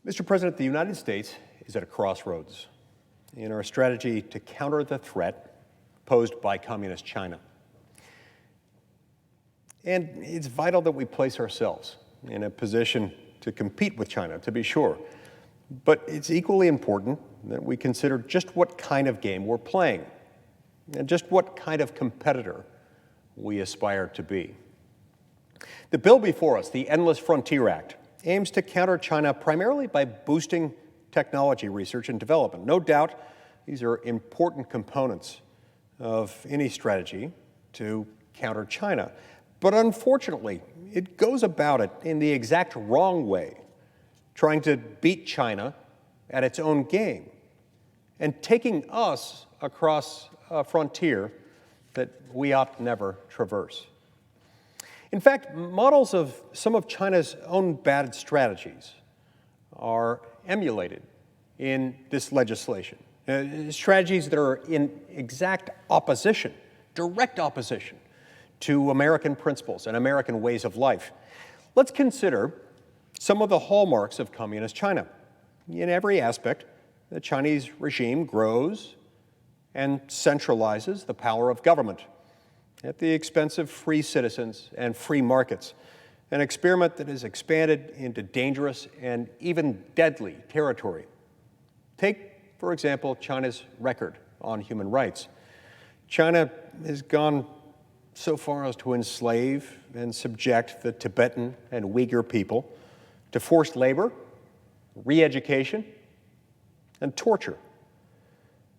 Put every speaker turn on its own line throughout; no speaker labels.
Mr. President, the United States is at a crossroads in our strategy to counter the threat posed by communist China. And it's vital that we place ourselves in a position to compete with China, to be sure. But it's equally important that we consider just what kind of game we're playing and just what kind of competitor we aspire to be. The bill before us, the Endless Frontier Act, aims to counter China primarily by boosting technology research and development. No doubt, these are important components of any strategy to counter China. But unfortunately, it goes about it in the exact wrong way, trying to beat China at its own game and taking us across a frontier that we ought never traverse. In fact, models of some of China's own bad strategies are emulated in this legislation. Strategies that are in exact opposition, direct opposition, to American principles and American ways of life. Let's consider some of the hallmarks of communist China. In every aspect, the Chinese regime grows and centralizes the power of government at the expense of free citizens and free markets, an experiment that has expanded into dangerous and even deadly territory. Take, for example, China's record on human rights. China has gone so far as to enslave and subject the Tibetan and Uyghur people to forced labor, re-education, and torture.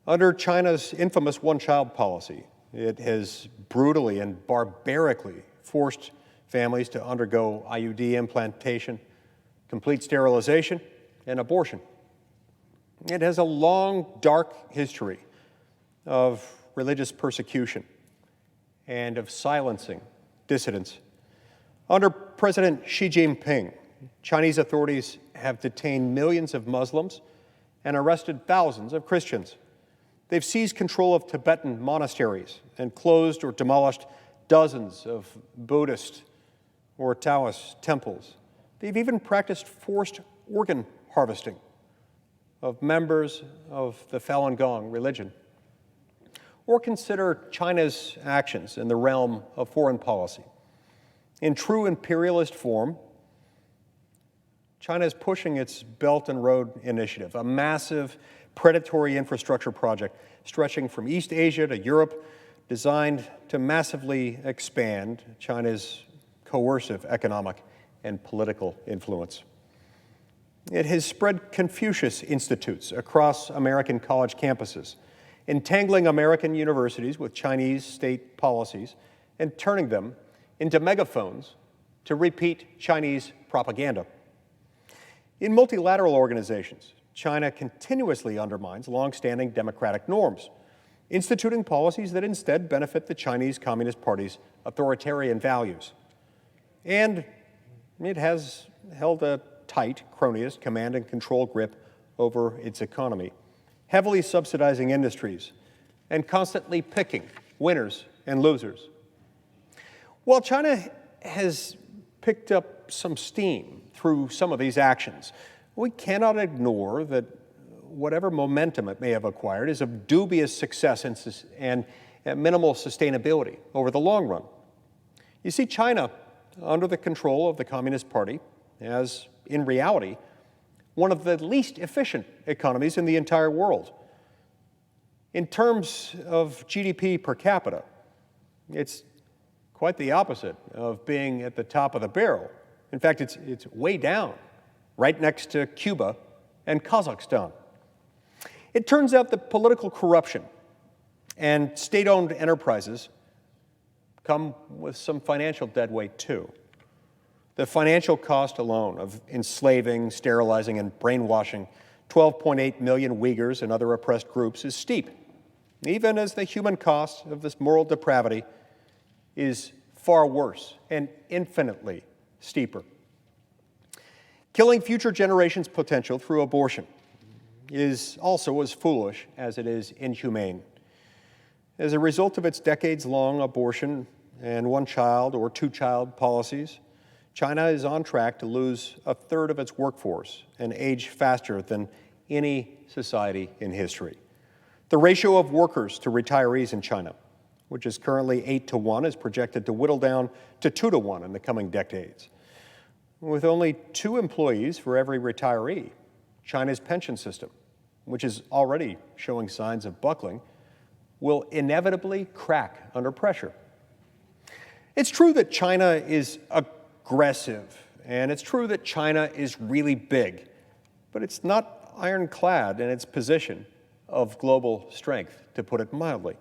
Under China's infamous one-child policy, it has brutally and barbarically forced families to undergo IUD implantation, complete sterilization, and abortion. It has a long, dark history of religious persecution and of silencing dissidents. Under President Xi Jinping, Chinese authorities have detained millions of Muslims and arrested thousands of Christians. They've seized control of Tibetan monasteries and closed or demolished dozens of Buddhist or Taoist temples. They've even practiced forced organ harvesting of members of the Falun Gong religion. Or consider China's actions in the realm of foreign policy. In true imperialist form, China is pushing its Belt and Road Initiative, a massive predatory infrastructure project stretching from East Asia to Europe, designed to massively expand China's coercive economic and political influence. It has spread Confucius institutes across American college campuses, entangling American universities with Chinese state policies and turning them into megaphones to repeat Chinese propaganda. In multilateral organizations, China continuously undermines long-standing democratic norms, instituting policies that instead benefit the Chinese Communist Party's authoritarian values. And it has held a tight, cronyist command and control grip over its economy, heavily subsidizing industries and constantly picking winners and losers. While China has picked up some steam through some of these actions, we cannot ignore that whatever momentum it may have acquired is of dubious success and minimal sustainability over the long run. You see, China, under the control of the Communist Party, has, in reality, one of the least efficient economies in the entire world. In terms of GDP per capita, it's quite the opposite of being at the top of the barrel. In fact, it's way down, right next to Cuba and Kazakhstan. It turns out that political corruption and state-owned enterprises come with some financial deadweight, too. The financial cost alone of enslaving, sterilizing, and brainwashing 12.8 million Uyghurs and other oppressed groups is steep, even as the human cost of this moral depravity is far worse and infinitely steeper. Killing future generations' potential through abortion is also as foolish as it is inhumane. As a result of its decades-long abortion and one-child or two-child policies, China is on track to lose a third of its workforce and age faster than any society in history. The ratio of workers to retirees in China, which is currently 8-to-1, is projected to whittle down to 2-to-1 in the coming decades. With only 2 employees for every retiree, China's pension system, which is already showing signs of buckling, will inevitably crack under pressure. It's true that China is aggressive, and it's true that China is really big, but it's not ironclad in its position of global strength, to put it mildly.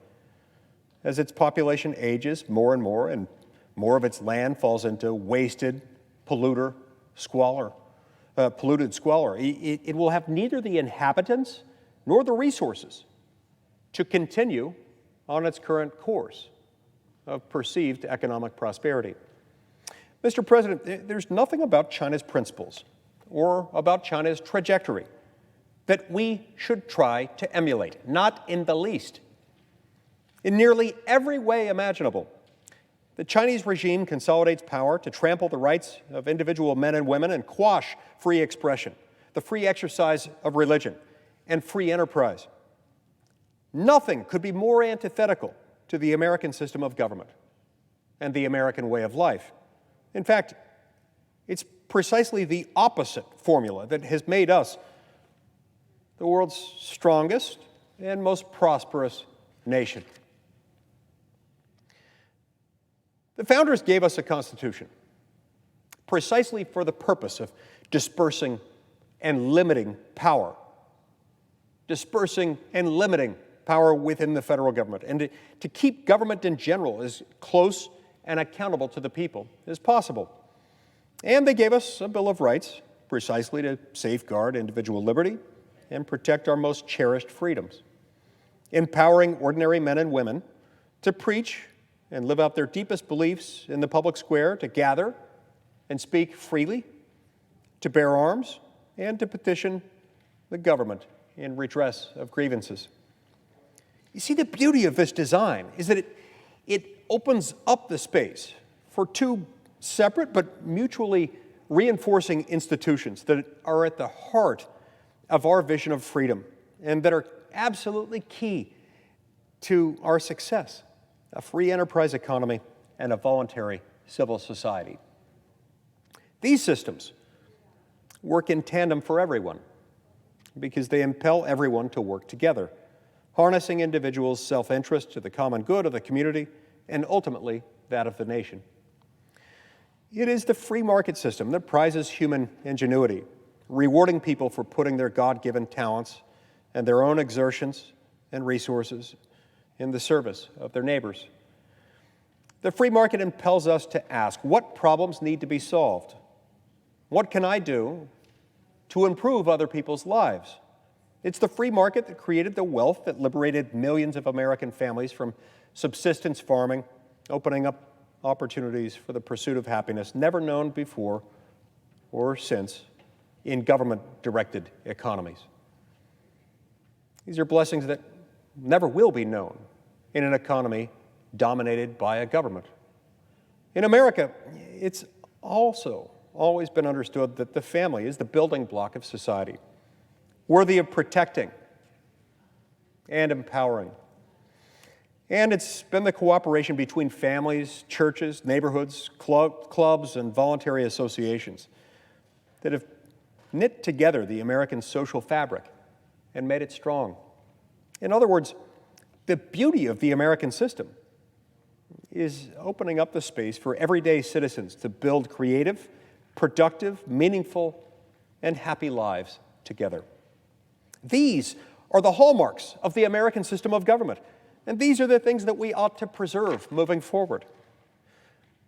As its population ages more and more of its land falls into wasted, polluted squalor, it will have neither the inhabitants nor the resources to continue on its current course of perceived economic prosperity. Mr. President, there's nothing about China's principles or about China's trajectory that we should try to emulate, not in the least. In nearly every way imaginable, the Chinese regime consolidates power to trample the rights of individual men and women and quash free expression, the free exercise of religion, and free enterprise. Nothing could be more antithetical to the American system of government and the American way of life. In fact, it's precisely the opposite formula that has made us the world's strongest and most prosperous nation. The founders gave us a Constitution precisely for the purpose of dispersing and limiting power. Dispersing and limiting power within the federal government, and to keep government in general as close and accountable to the people as possible. And they gave us a Bill of Rights precisely to safeguard individual liberty and protect our most cherished freedoms, empowering ordinary men and women to preach and live out their deepest beliefs in the public square, to gather and speak freely, to bear arms, and to petition the government in redress of grievances. You see, the beauty of this design is that it opens up the space for 2 separate but mutually reinforcing institutions that are at the heart of our vision of freedom and that are absolutely key to our success: a free enterprise economy and a voluntary civil society. These systems work in tandem for everyone because they impel everyone to work together, harnessing individuals' self-interest to the common good of the community and ultimately that of the nation. It is the free market system that prizes human ingenuity, rewarding people for putting their God-given talents and their own exertions and resources in the service of their neighbors. The free market impels us to ask, what problems need to be solved? What can I do to improve other people's lives? It's the free market that created the wealth that liberated millions of American families from subsistence farming, opening up opportunities for the pursuit of happiness never known before or since in government-directed economies. These are blessings that never will be known in an economy dominated by a government. In America, it's also always been understood that the family is the building block of society, worthy of protecting and empowering. And it's been the cooperation between families, churches, neighborhoods, clubs, and voluntary associations that have knit together the American social fabric and made it strong. In other words, the beauty of the American system is opening up the space for everyday citizens to build creative, productive, meaningful, and happy lives together. These are the hallmarks of the American system of government, and these are the things that we ought to preserve moving forward.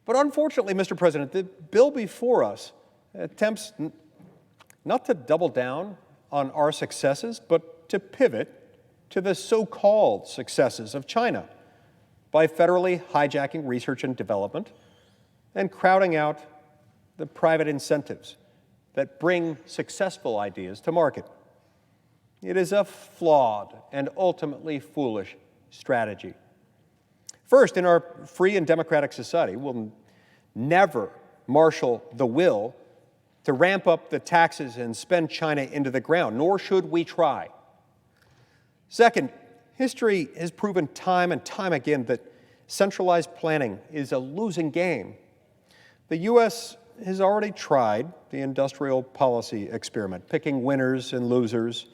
But unfortunately, Mr. President, the bill before us attempts not to double down on our successes, but to pivot to the so-called successes of China by federally hijacking research and development and crowding out the private incentives that bring successful ideas to market. It is a flawed and ultimately foolish strategy. First, in our free and democratic society, we'll never marshal the will to ramp up the taxes and spend China into the ground, nor should we try. Second, history has proven time and time again that centralized planning is a losing game. The U.S. has already tried the industrial policy experiment, picking winners and losers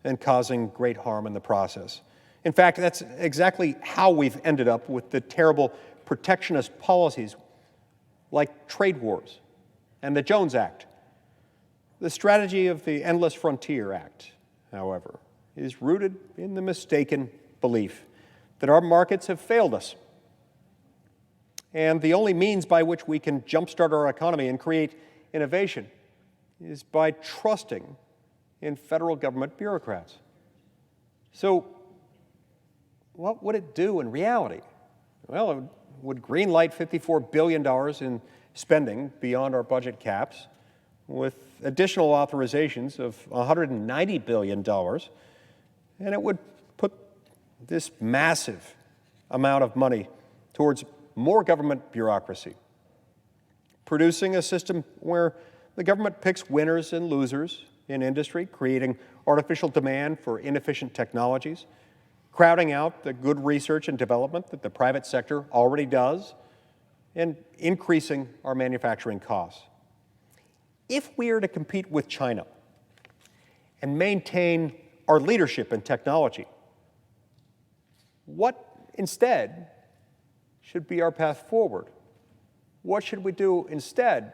and causing great harm in the process. In fact, that's exactly how we've ended up with the terrible protectionist policies like trade wars and the Jones Act. The strategy of the Endless Frontier Act, however, is rooted in the mistaken belief that our markets have failed us. And the only means by which we can jumpstart our economy and create innovation is by trusting in federal government bureaucrats. So, what would it do in reality? Well, it would greenlight $54 billion in spending beyond our budget caps, with additional authorizations of $190 billion, and it would put this massive amount of money towards more government bureaucracy, producing a system where the government picks winners and losers in industry, creating artificial demand for inefficient technologies, crowding out the good research and development that the private sector already does, and increasing our manufacturing costs. If we are to compete with China and maintain our leadership in technology, what instead should be our path forward? What should we do instead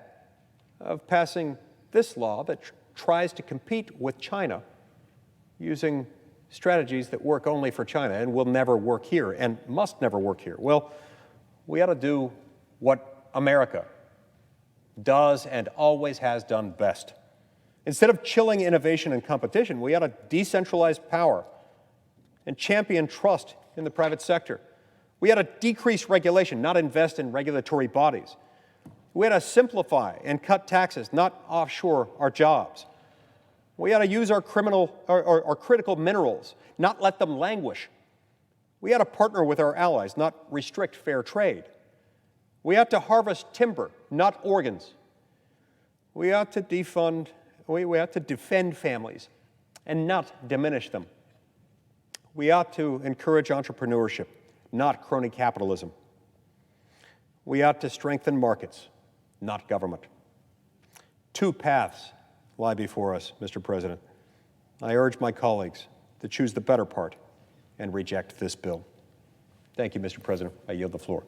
of passing this law that tries to compete with China using strategies that work only for China and will never work here and must never work here? Well, we ought to do what America does and always has done best. Instead of chilling innovation and competition, we ought to decentralize power and champion trust in the private sector. We ought to decrease regulation, not invest in regulatory bodies. We ought to simplify and cut taxes, not offshore our jobs. We ought to use our critical minerals, not let them languish. We ought to partner with our allies, not restrict fair trade. We ought to harvest timber, not organs. We ought to defend families and not diminish them. We ought to encourage entrepreneurship, not crony capitalism. We ought to strengthen markets, not government. Two paths lie before us, Mr. President. I urge my colleagues to choose the better part and reject this bill. Thank you, Mr. President. I yield the floor.